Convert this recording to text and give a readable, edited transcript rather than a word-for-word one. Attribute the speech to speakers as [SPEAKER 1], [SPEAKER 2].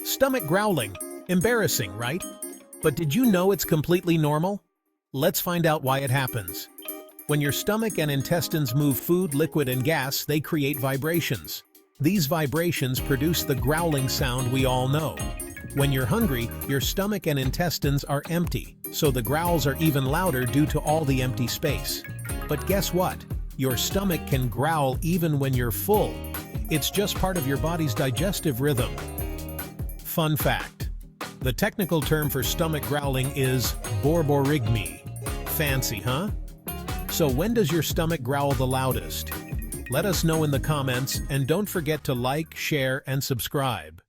[SPEAKER 1] Stomach growling. Embarrassing, right? But did you know it's completely normal? Let's find out why it happens. When your stomach and intestines move food, liquid, and gas, they create vibrations. These vibrations produce the growling sound we all know. When you're hungry, your stomach and intestines are empty, so the growls are even louder due to all the empty space. But guess what? Your stomach can growl even when you're full. It's just part of your body's digestive rhythm. Fun fact: the technical term for stomach growling is borborygmi. Fancy, huh? So when does your stomach growl the loudest? Let us know in the comments, and don't forget to like, share, and subscribe.